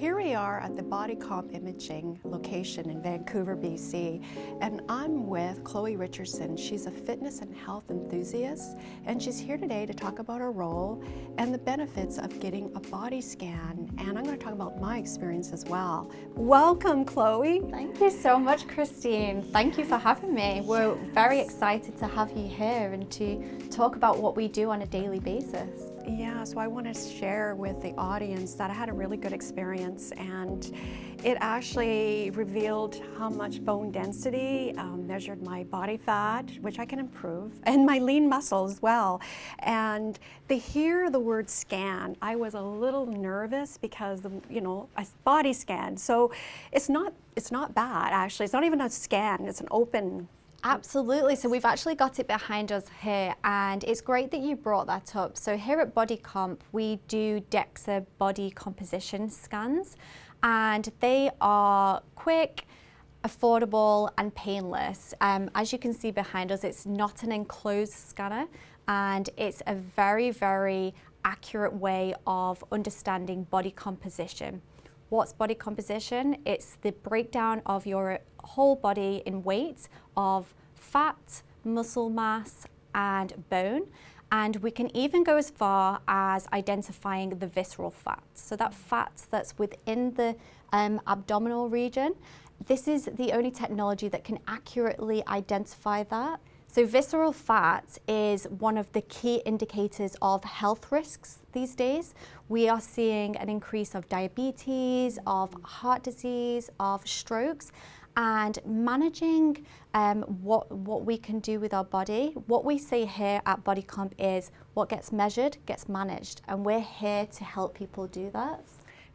Here we are at the Bodycomp Imaging location in Vancouver, BC, and I'm with Chloé Richardson. She's a fitness and health enthusiast, and she's here today to talk about her role and the benefits of getting a body scan. And I'm going to talk about my experience as well. Welcome, Chloé. Thank you so much, Christine. Thank you for having me. We're very excited to have you here and to talk about what we do on a daily basis. Yeah, so I want to share with the audience that I had a really good experience, and it actually revealed how much bone density, measured my body fat, which I can improve, and my lean muscle as well. And to hear the word scan, I was a little nervous because, a body scan. So it's not bad, actually. It's not even a scan, it's an open. Absolutely. So we've actually got it behind us here, and it's great that you brought that up. So here at Bodycomp, we do Dexa body composition scans, and they are quick, affordable, and painless. As you can see behind us, it's not an enclosed scanner, and it's a very, very accurate way of understanding body composition. What's body composition? It's the breakdown of your whole body in weight of fat, muscle mass, and bone. And we can even go as far as identifying the visceral fat. So that fat that's within the abdominal region. This is the only technology that can accurately identify that. So visceral fat is one of the key indicators of health risks these days. We are seeing an increase of diabetes, of heart disease, of strokes, and managing what we can do with our body. What we say here at Bodycomp is what gets measured gets managed, and we're here to help people do that.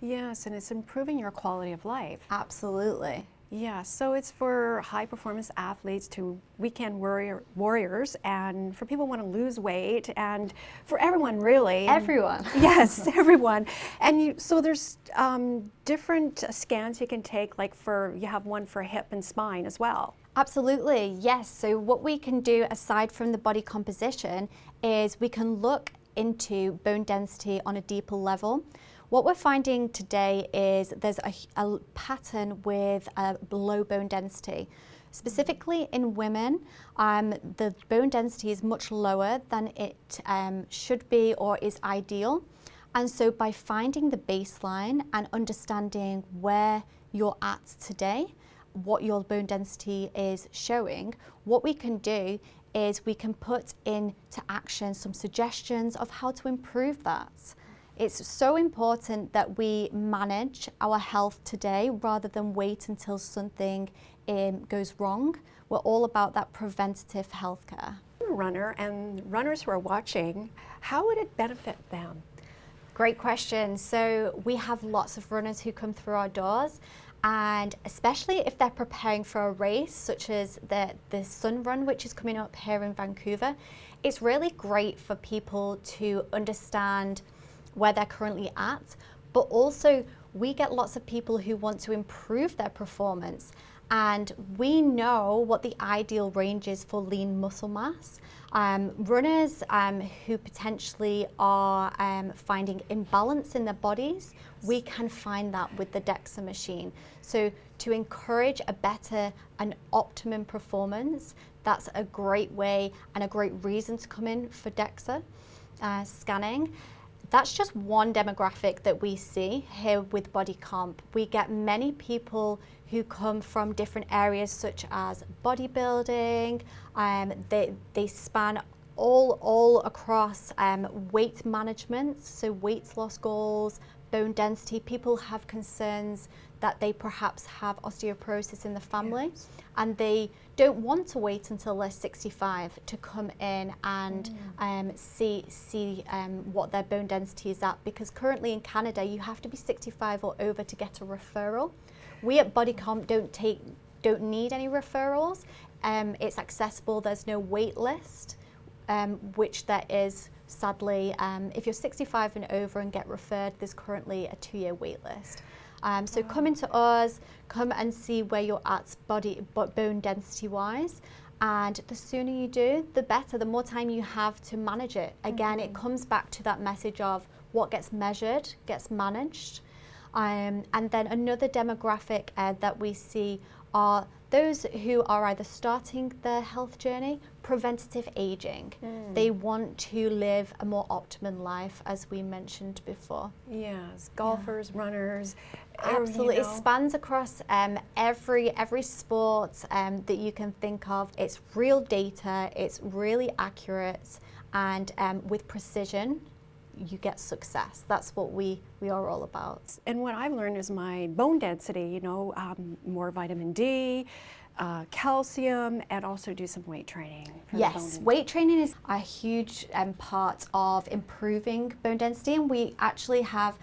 Yes, and it's improving your quality of life. Absolutely. Yeah, so it's for high performance athletes to weekend warriors, and for people who want to lose weight, and for everyone really. Everyone. Yes, everyone. And so there's different scans you can take, like you have one for hip and spine as well. Absolutely, yes. So what we can do aside from the body composition is we can look into bone density on a deeper level. What we're finding today is there's a pattern with low bone density. Specifically in women, the bone density is much lower than it should be or is ideal. And so by finding the baseline and understanding where you're at today, what your bone density is showing, what we can do is we can put into action some suggestions of how to improve that. It's so important that we manage our health today rather than wait until something goes wrong. We're all about that preventative healthcare. I'm a runner, and runners who are watching, how would it benefit them? Great question. So we have lots of runners who come through our doors, and especially if they're preparing for a race such as the Sun Run, which is coming up here in Vancouver, it's really great for people to understand where they're currently at, but also we get lots of people who want to improve their performance, and we know what the ideal range is for lean muscle mass. Runners who potentially are finding imbalance in their bodies, we can find that with the Dexa machine. So to encourage a better and optimum performance, that's a great way and a great reason to come in for Dexa scanning. That's just one demographic that we see here with Bodycomp. We get many people who come from different areas such as bodybuilding. They span all across weight management, so weight loss goals, bone density. People have concerns that they perhaps have osteoporosis in the family, yes, and they don't want to wait until they're 65 to come in and see what their bone density is at, because currently in Canada you have to be 65 or over to get a referral. We at Bodycomp don't need any referrals. It's accessible. There's no wait list, which there is sadly. If you're 65 and over and get referred, there's currently a 2-year wait list. So come into us, come and see where you're at bone density wise, and the sooner you do, the better, the more time you have to manage it. Again, it comes back to that message of what gets measured gets managed. And then another demographic that we see are those who are either starting their health journey, preventative aging. They want to live a more optimum life, as we mentioned before. Yes, golfers, runners. Absolutely, You it know. spans across every sport that you can think of. It's real data, it's really accurate, and with precision, you get success. That's what we are all about. And what I've learned is my bone density, you know, more vitamin D, calcium, and also do some weight training. For the Yes, bone weight training is a huge part of improving bone density, and we actually have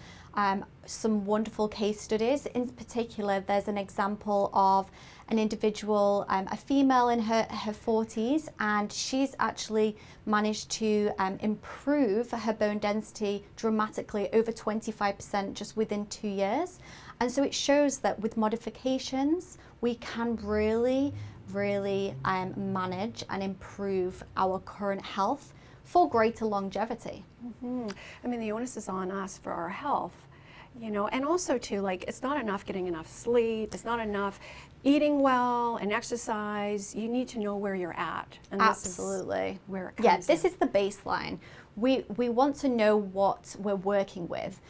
some wonderful case studies. In particular, there's an example of an individual, a female in her 40s, and she's actually managed to improve her bone density dramatically, over 25% just within 2 years. And so it shows that with modifications, we can really manage and improve our current health for greater longevity. I mean, the onus is on us for our health, you know, and also too, like, it's not enough getting enough sleep, it's not enough eating well and exercise. You need to know where you're at. And Absolutely. This is where it comes Yeah, this in. is the baseline. We want to know what we're working with.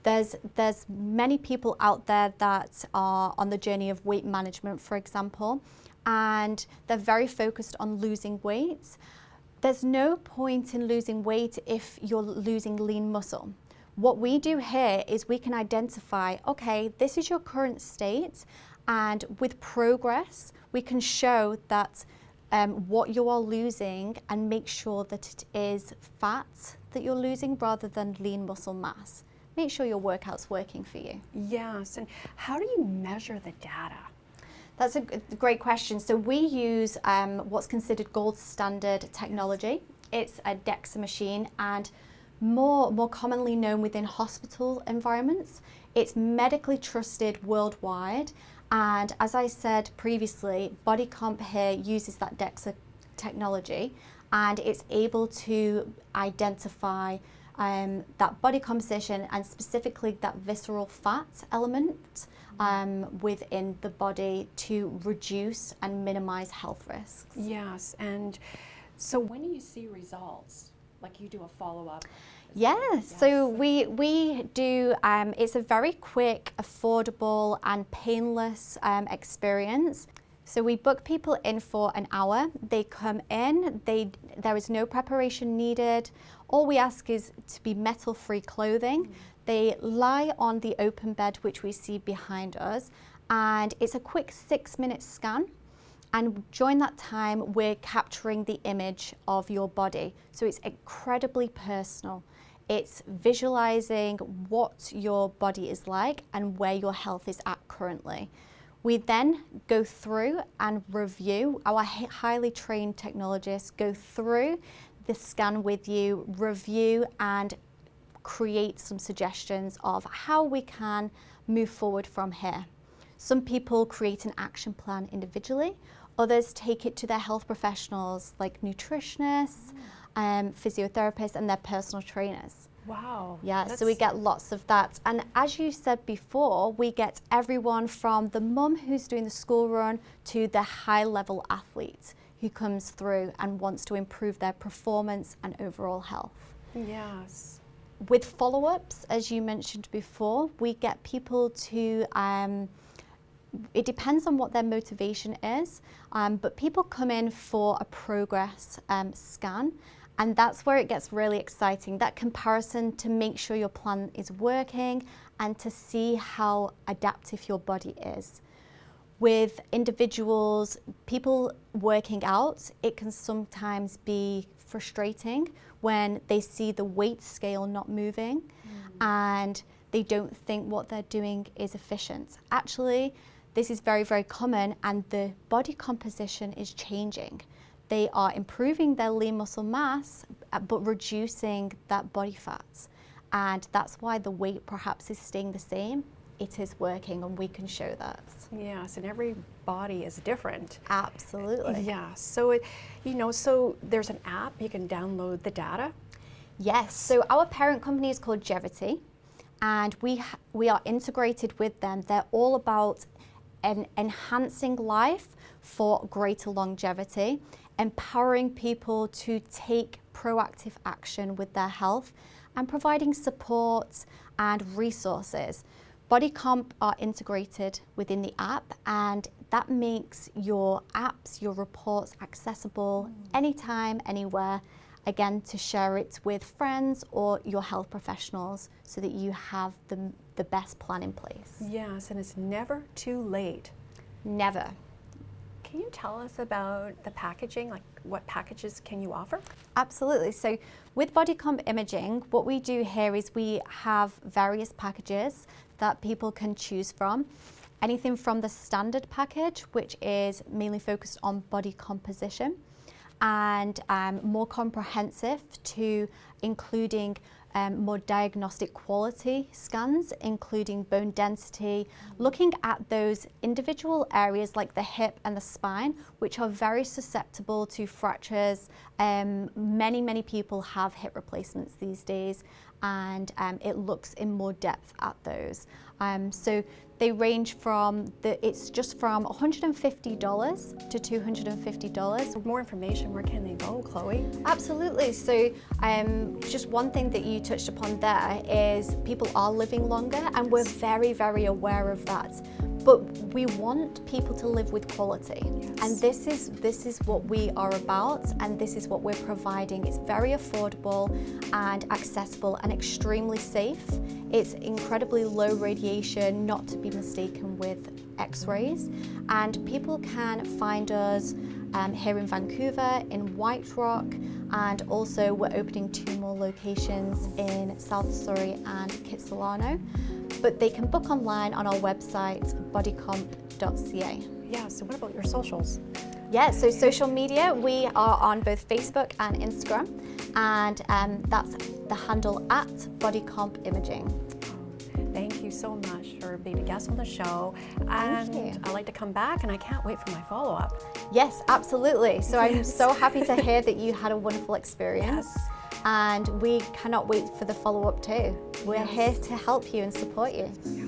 There's many people out there that are on the journey of weight management, for example, and they're very focused on losing weight. There's no point in losing weight if you're losing lean muscle. What we do here is we can identify, okay, this is your current state, and with progress, we can show that what you are losing and make sure that it is fat that you're losing rather than lean muscle mass. Make sure your workout's working for you. Yes, and how do you measure the data? That's a great question. So we use what's considered gold standard technology. It's a Dexa machine, and more commonly known within hospital environments. It's medically trusted worldwide, and as I said previously, Bodycomp here uses that Dexa technology, and it's able to identify that body composition and specifically that visceral fat element within the body to reduce and minimize health risks. Yes, and so when do you see results? Like, you do a follow-up? Yes, so we do, it's a very quick, affordable and painless experience. So we book people in for an hour. They come in, there is no preparation needed. All we ask is to be metal-free clothing. They lie on the open bed, which we see behind us, and it's a quick 6-minute scan. And during that time, we're capturing the image of your body. So it's incredibly personal. It's visualizing what your body is like and where your health is at currently. We then go through and review. Our highly trained technologists go through the scan with you, review and create some suggestions of how we can move forward from here. Some people create an action plan individually. Others take it to their health professionals like nutritionists, physiotherapists and their personal trainers. Wow. Yeah, so we get lots of that. And as you said before, we get everyone from the mum who's doing the school run to the high-level athlete who comes through and wants to improve their performance and overall health. Yes. With follow-ups, as you mentioned before, we get people to, it depends on what their motivation is, but people come in for a progress scan, and that's where it gets really exciting, that comparison to make sure your plan is working and to see how adaptive your body is. With individuals, people working out, it can sometimes be frustrating when they see the weight scale not moving and they don't think what they're doing is efficient. Actually, this is very, very common, and the body composition is changing. They are improving their lean muscle mass, but reducing that body fat. And that's why the weight perhaps is staying the same. It is working, and we can show that. Yes, and every body is different. Absolutely. Yeah, so so there's an app, you can download the data. Yes, so our parent company is called Jevitty. and we are integrated with them. They're all about enhancing life for greater longevity, empowering people to take proactive action with their health, and providing support and resources. Bodycomp are integrated within the app, and that makes your apps, your reports accessible anytime, anywhere, again, to share it with friends or your health professionals so that you have the best plan in place. Yes, and it's never too late. Never. Can you tell us about the packaging, like what packages can you offer? Absolutely. So with Bodycomp Imaging, what we do here is we have various packages that people can choose from. Anything from the standard package, which is mainly focused on body composition, and more comprehensive to including more diagnostic quality scans, including bone density, looking at those individual areas like the hip and the spine, which are very susceptible to fractures. Many people have hip replacements these days, and it looks in more depth at those. So they range from, it's just from $150 to $250. For more information, where can they go, Chloe? Absolutely. So just one thing that you touched upon there is people are living longer, and we're very aware of that. But we want people to live with quality. Yes. And this is what we are about, and this is what we're providing. It's very affordable and accessible and extremely safe. It's incredibly low radiation, not to be mistaken with X-rays. And people can find us here in Vancouver, in White Rock, and also we're opening 2 more locations in South Surrey and Kitsilano. But they can book online on our website, bodycomp.ca. Yeah, so what about your socials? Yeah, so social media, we are on both Facebook and Instagram, and that's the handle at Bodycomp Imaging. Thank you so much for being a guest on the show. Thank you. I'd like to come back, and I can't wait for my follow-up. Yes, absolutely. So I'm Yes. so happy to hear that you had a wonderful experience. Yes. And we cannot wait for the follow-up too. We're Yes. here to help you and support you. Yeah.